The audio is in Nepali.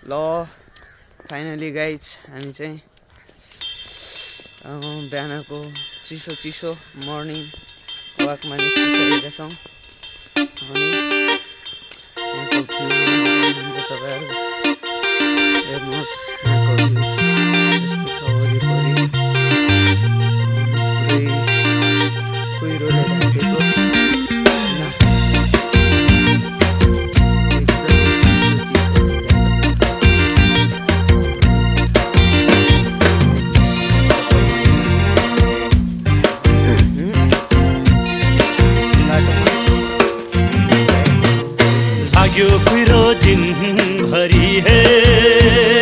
ल फाइनली गाइज हामी चाहिँ बिहानको चिसो चिसो मर्निङ वाकमा निस्किसकेका छौँ अनि यहाँको भ्यू तपाईँहरू हेर्नुहोस् यहाँको भ्यू यस्तो छ वरिपरि पुरै कुहिरोले ढाकेको भाग्यो कुहिरो दिन भरि है